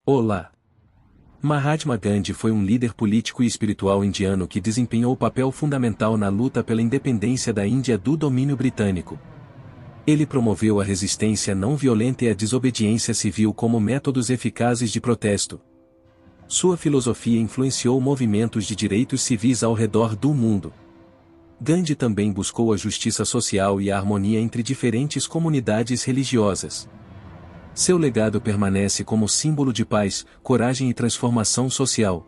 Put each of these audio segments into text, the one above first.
Olá! Mahatma Gandhi foi um líder político e espiritual indiano que desempenhou papel fundamental na luta pela independência da Índia do domínio britânico. Ele promoveu a resistência não violenta e a desobediência civil como métodos eficazes de protesto. Sua filosofia influenciou movimentos de direitos civis ao redor do mundo. Gandhi também buscou a justiça social e a harmonia entre diferentes comunidades religiosas. Seu legado permanece como símbolo de paz, coragem e transformação social.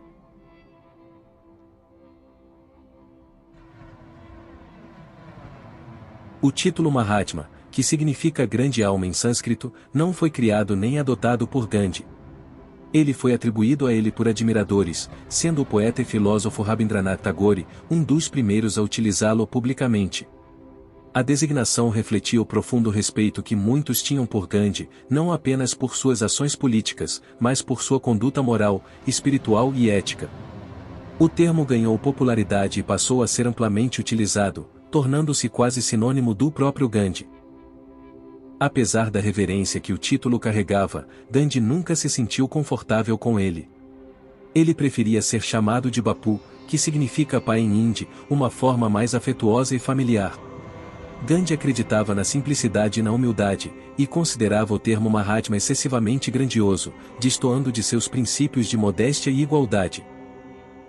O título Mahatma, que significa grande alma em sânscrito, não foi criado nem adotado por Gandhi. Ele foi atribuído a ele por admiradores, sendo o poeta e filósofo Rabindranath Tagore um dos primeiros a utilizá-lo publicamente. A designação refletia o profundo respeito que muitos tinham por Gandhi, não apenas por suas ações políticas, mas por sua conduta moral, espiritual e ética. O termo ganhou popularidade e passou a ser amplamente utilizado, tornando-se quase sinônimo do próprio Gandhi. Apesar da reverência que o título carregava, Gandhi nunca se sentiu confortável com ele. Ele preferia ser chamado de Bapu, que significa pai em hindi, uma forma mais afetuosa e familiar. Gandhi acreditava na simplicidade e na humildade, e considerava o termo Mahatma excessivamente grandioso, destoando de seus princípios de modéstia e igualdade.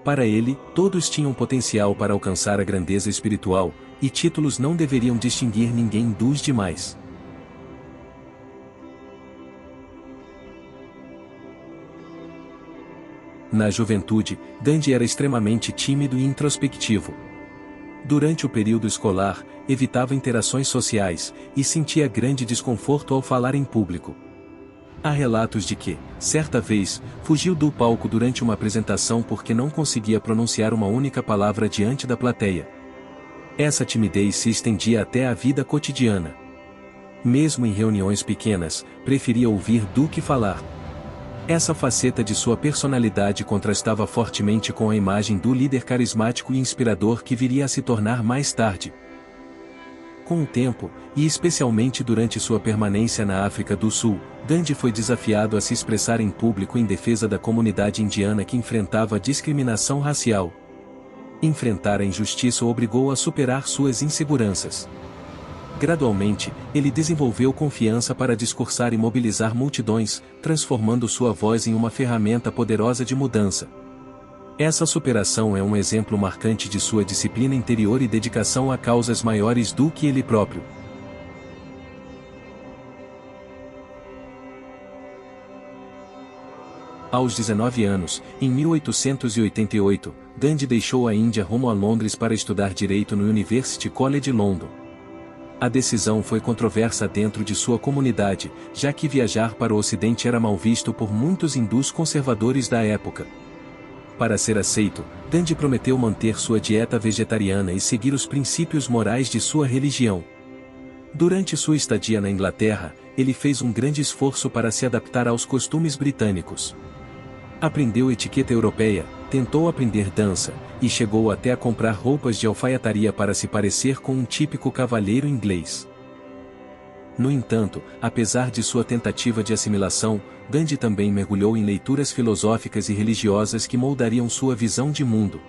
Para ele, todos tinham potencial para alcançar a grandeza espiritual, e títulos não deveriam distinguir ninguém dos demais. Na juventude, Gandhi era extremamente tímido e introspectivo. Durante o período escolar, evitava interações sociais, e sentia grande desconforto ao falar em público. Há relatos de que, certa vez, fugiu do palco durante uma apresentação porque não conseguia pronunciar uma única palavra diante da plateia. Essa timidez se estendia até à vida cotidiana. Mesmo em reuniões pequenas, preferia ouvir do que falar. Essa faceta de sua personalidade contrastava fortemente com a imagem do líder carismático e inspirador que viria a se tornar mais tarde. Com o tempo, e especialmente durante sua permanência na África do Sul, Gandhi foi desafiado a se expressar em público em defesa da comunidade indiana que enfrentava discriminação racial. Enfrentar a injustiça o obrigou a superar suas inseguranças. Gradualmente, ele desenvolveu confiança para discursar e mobilizar multidões, transformando sua voz em uma ferramenta poderosa de mudança. Essa superação é um exemplo marcante de sua disciplina interior e dedicação a causas maiores do que ele próprio. Aos 19 anos, em 1888, Gandhi deixou a Índia rumo a Londres para estudar direito no University College London. A decisão foi controversa dentro de sua comunidade, já que viajar para o Ocidente era mal visto por muitos hindus conservadores da época. Para ser aceito, Gandhi prometeu manter sua dieta vegetariana e seguir os princípios morais de sua religião. Durante sua estadia na Inglaterra, ele fez um grande esforço para se adaptar aos costumes britânicos. Aprendeu etiqueta europeia, tentou aprender dança, e chegou até a comprar roupas de alfaiataria para se parecer com um típico cavalheiro inglês. No entanto, apesar de sua tentativa de assimilação, Gandhi também mergulhou em leituras filosóficas e religiosas que moldariam sua visão de mundo.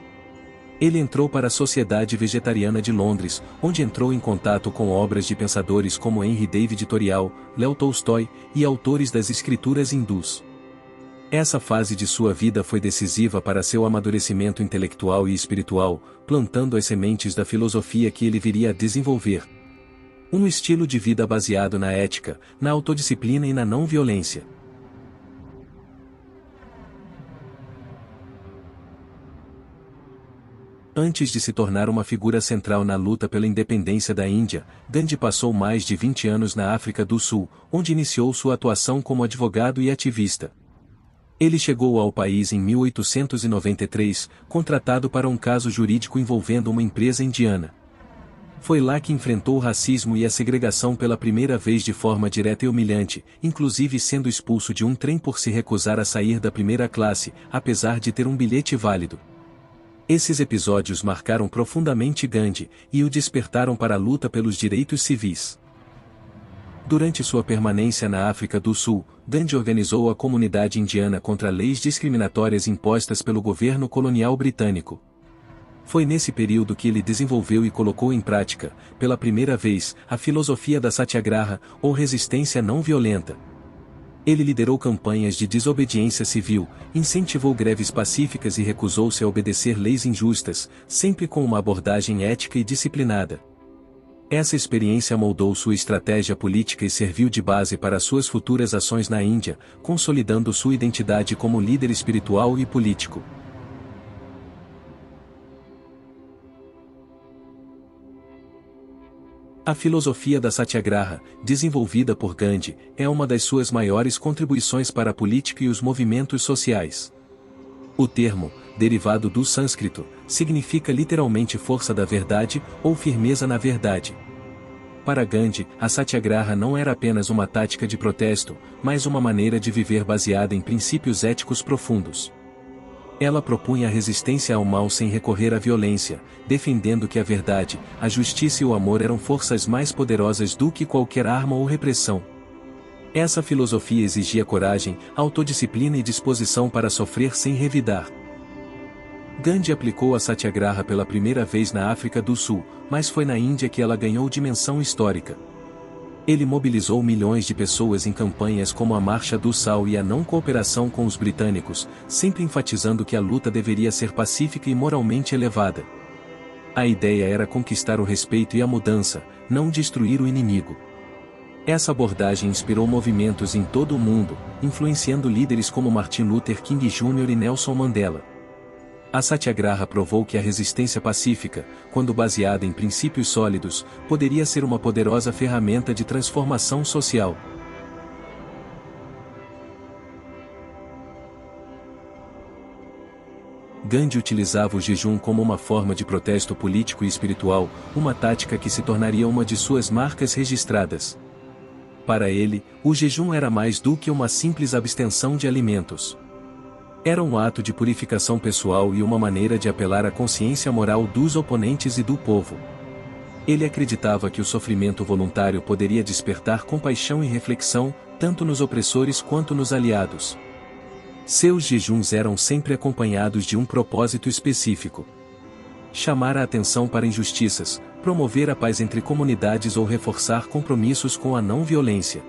Ele entrou para a Sociedade Vegetariana de Londres, onde entrou em contato com obras de pensadores como Henry David Thoreau, Léo Tolstói e autores das escrituras hindus. Essa fase de sua vida foi decisiva para seu amadurecimento intelectual e espiritual, plantando as sementes da filosofia que ele viria a desenvolver. Um estilo de vida baseado na ética, na autodisciplina e na não-violência. Antes de se tornar uma figura central na luta pela independência da Índia, Gandhi passou mais de 20 anos na África do Sul, onde iniciou sua atuação como advogado e ativista. Ele chegou ao país em 1893, contratado para um caso jurídico envolvendo uma empresa indiana. Foi lá que enfrentou o racismo e a segregação pela primeira vez de forma direta e humilhante, inclusive sendo expulso de um trem por se recusar a sair da primeira classe, apesar de ter um bilhete válido. Esses episódios marcaram profundamente Gandhi, e o despertaram para a luta pelos direitos civis. Durante sua permanência na África do Sul, Gandhi organizou a comunidade indiana contra leis discriminatórias impostas pelo governo colonial britânico. Foi nesse período que ele desenvolveu e colocou em prática, pela primeira vez, a filosofia da Satyagraha, ou resistência não violenta. Ele liderou campanhas de desobediência civil, incentivou greves pacíficas e recusou-se a obedecer leis injustas, sempre com uma abordagem ética e disciplinada. Essa experiência moldou sua estratégia política e serviu de base para suas futuras ações na Índia, consolidando sua identidade como líder espiritual e político. A filosofia da Satyagraha, desenvolvida por Gandhi, é uma das suas maiores contribuições para a política e os movimentos sociais. O termo, derivado do sânscrito, significa literalmente força da verdade ou firmeza na verdade. Para Gandhi, a Satyagraha não era apenas uma tática de protesto, mas uma maneira de viver baseada em princípios éticos profundos. Ela propunha a resistência ao mal sem recorrer à violência, defendendo que a verdade, a justiça e o amor eram forças mais poderosas do que qualquer arma ou repressão. Essa filosofia exigia coragem, autodisciplina e disposição para sofrer sem revidar. Gandhi aplicou a Satyagraha pela primeira vez na África do Sul, mas foi na Índia que ela ganhou dimensão histórica. Ele mobilizou milhões de pessoas em campanhas como a Marcha do Sal e a não cooperação com os britânicos, sempre enfatizando que a luta deveria ser pacífica e moralmente elevada. A ideia era conquistar o respeito e a mudança, não destruir o inimigo. Essa abordagem inspirou movimentos em todo o mundo, influenciando líderes como Martin Luther King Jr. e Nelson Mandela. A Satyagraha provou que a resistência pacífica, quando baseada em princípios sólidos, poderia ser uma poderosa ferramenta de transformação social. Gandhi utilizava o jejum como uma forma de protesto político e espiritual, uma tática que se tornaria uma de suas marcas registradas. Para ele, o jejum era mais do que uma simples abstenção de alimentos. Era um ato de purificação pessoal e uma maneira de apelar à consciência moral dos oponentes e do povo. Ele acreditava que o sofrimento voluntário poderia despertar compaixão e reflexão, tanto nos opressores quanto nos aliados. Seus jejuns eram sempre acompanhados de um propósito específico: chamar a atenção para injustiças, promover a paz entre comunidades ou reforçar compromissos com a não-violência.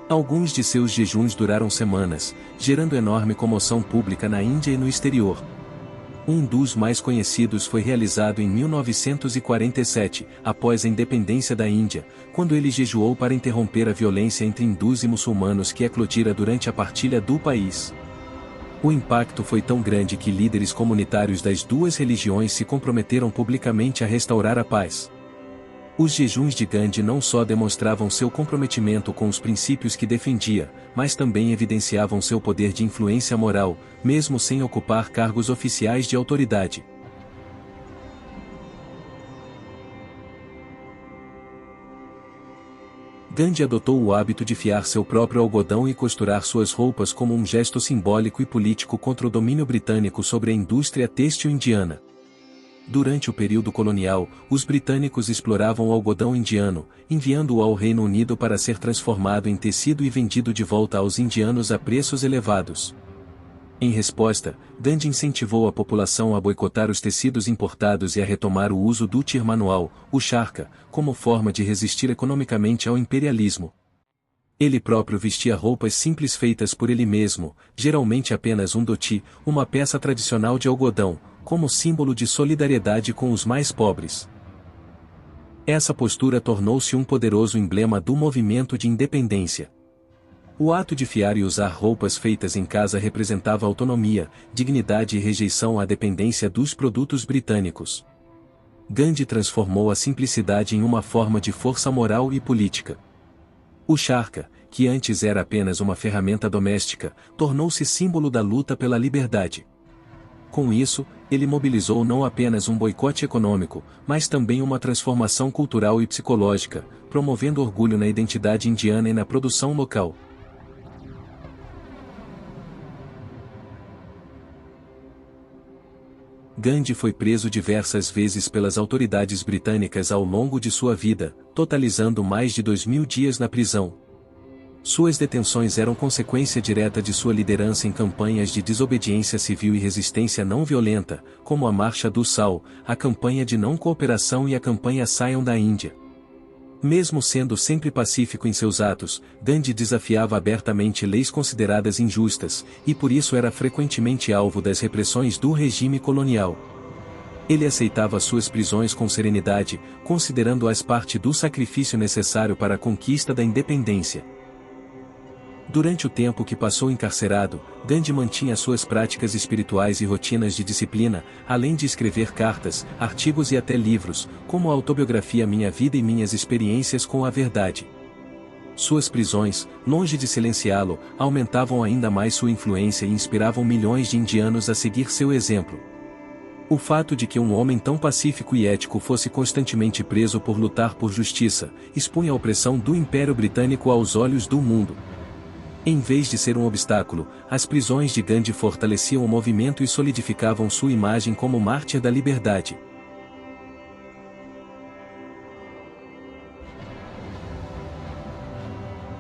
Alguns de seus jejuns duraram semanas, gerando enorme comoção pública na Índia e no exterior. Um dos mais conhecidos foi realizado em 1947, após a independência da Índia, quando ele jejuou para interromper a violência entre hindus e muçulmanos que eclodira durante a partilha do país. O impacto foi tão grande que líderes comunitários das duas religiões se comprometeram publicamente a restaurar a paz. Os jejuns de Gandhi não só demonstravam seu comprometimento com os princípios que defendia, mas também evidenciavam seu poder de influência moral, mesmo sem ocupar cargos oficiais de autoridade. Gandhi adotou o hábito de fiar seu próprio algodão e costurar suas roupas como um gesto simbólico e político contra o domínio britânico sobre a indústria têxtil indiana. Durante o período colonial, os britânicos exploravam o algodão indiano, enviando-o ao Reino Unido para ser transformado em tecido e vendido de volta aos indianos a preços elevados. Em resposta, Gandhi incentivou a população a boicotar os tecidos importados e a retomar o uso do tir manual, o charkha, como forma de resistir economicamente ao imperialismo. Ele próprio vestia roupas simples feitas por ele mesmo, geralmente apenas um dhoti, uma peça tradicional de algodão, como símbolo de solidariedade com os mais pobres. Essa postura tornou-se um poderoso emblema do movimento de independência. O ato de fiar e usar roupas feitas em casa representava autonomia, dignidade e rejeição à dependência dos produtos britânicos. Gandhi transformou a simplicidade em uma forma de força moral e política. O charkha, que antes era apenas uma ferramenta doméstica, tornou-se símbolo da luta pela liberdade. Com isso, ele mobilizou não apenas um boicote econômico, mas também uma transformação cultural e psicológica, promovendo orgulho na identidade indiana e na produção local. Gandhi foi preso diversas vezes pelas autoridades britânicas ao longo de sua vida, totalizando mais de 2000 dias na prisão. Suas detenções eram consequência direta de sua liderança em campanhas de desobediência civil e resistência não violenta, como a Marcha do Sal, a campanha de não cooperação e a campanha Saiam da Índia. Mesmo sendo sempre pacífico em seus atos, Gandhi desafiava abertamente leis consideradas injustas, e por isso era frequentemente alvo das repressões do regime colonial. Ele aceitava suas prisões com serenidade, considerando-as parte do sacrifício necessário para a conquista da independência. Durante o tempo que passou encarcerado, Gandhi mantinha suas práticas espirituais e rotinas de disciplina, além de escrever cartas, artigos e até livros, como a autobiografia Minha Vida e Minhas Experiências com a Verdade. Suas prisões, longe de silenciá-lo, aumentavam ainda mais sua influência e inspiravam milhões de indianos a seguir seu exemplo. O fato de que um homem tão pacífico e ético fosse constantemente preso por lutar por justiça, expunha a opressão do Império Britânico aos olhos do mundo. Em vez de ser um obstáculo, as prisões de Gandhi fortaleciam o movimento e solidificavam sua imagem como mártir da liberdade.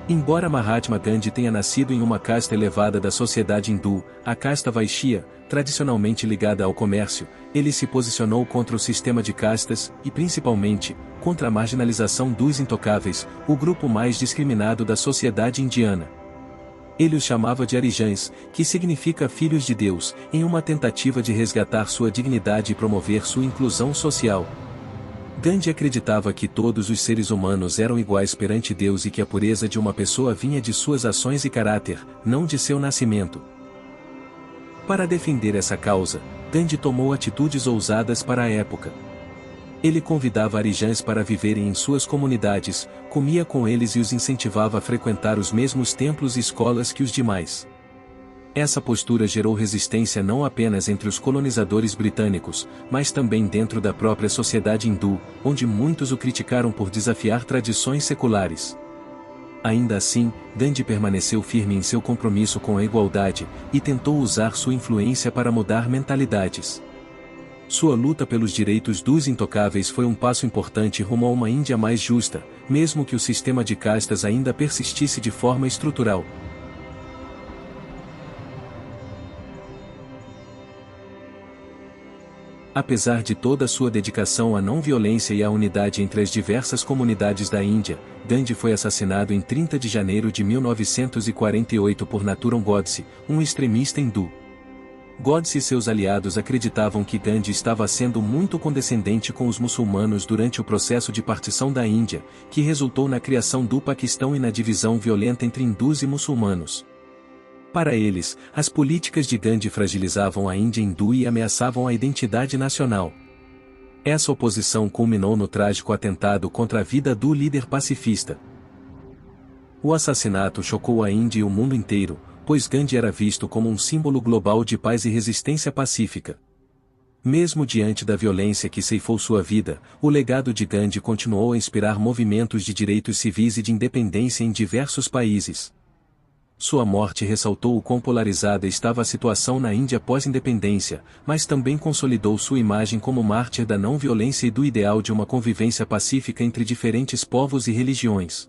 Embora Mahatma Gandhi tenha nascido em uma casta elevada da sociedade hindu, a casta Vaishya, tradicionalmente ligada ao comércio, ele se posicionou contra o sistema de castas e, principalmente, contra a marginalização dos intocáveis, o grupo mais discriminado da sociedade indiana. Ele os chamava de Arijans, que significa filhos de Deus, em uma tentativa de resgatar sua dignidade e promover sua inclusão social. Gandhi acreditava que todos os seres humanos eram iguais perante Deus e que a pureza de uma pessoa vinha de suas ações e caráter, não de seu nascimento. Para defender essa causa, Gandhi tomou atitudes ousadas para a época. Ele convidava Arijans para viverem em suas comunidades, comia com eles e os incentivava a frequentar os mesmos templos e escolas que os demais. Essa postura gerou resistência não apenas entre os colonizadores britânicos, mas também dentro da própria sociedade hindu, onde muitos o criticaram por desafiar tradições seculares. Ainda assim, Gandhi permaneceu firme em seu compromisso com a igualdade, e tentou usar sua influência para mudar mentalidades. Sua luta pelos direitos dos intocáveis foi um passo importante rumo a uma Índia mais justa, mesmo que o sistema de castas ainda persistisse de forma estrutural. Apesar de toda sua dedicação à não-violência e à unidade entre as diversas comunidades da Índia, Gandhi foi assassinado em 30 de janeiro de 1948 por Nathuram Godse, um extremista hindu. Godse e seus aliados acreditavam que Gandhi estava sendo muito condescendente com os muçulmanos durante o processo de partição da Índia, que resultou na criação do Paquistão e na divisão violenta entre hindus e muçulmanos. Para eles, as políticas de Gandhi fragilizavam a Índia hindu e ameaçavam a identidade nacional. Essa oposição culminou no trágico atentado contra a vida do líder pacifista. O assassinato chocou a Índia e o mundo inteiro, pois Gandhi era visto como um símbolo global de paz e resistência pacífica. Mesmo diante da violência que ceifou sua vida, o legado de Gandhi continuou a inspirar movimentos de direitos civis e de independência em diversos países. Sua morte ressaltou o quão polarizada estava a situação na Índia pós-independência, mas também consolidou sua imagem como mártir da não-violência e do ideal de uma convivência pacífica entre diferentes povos e religiões.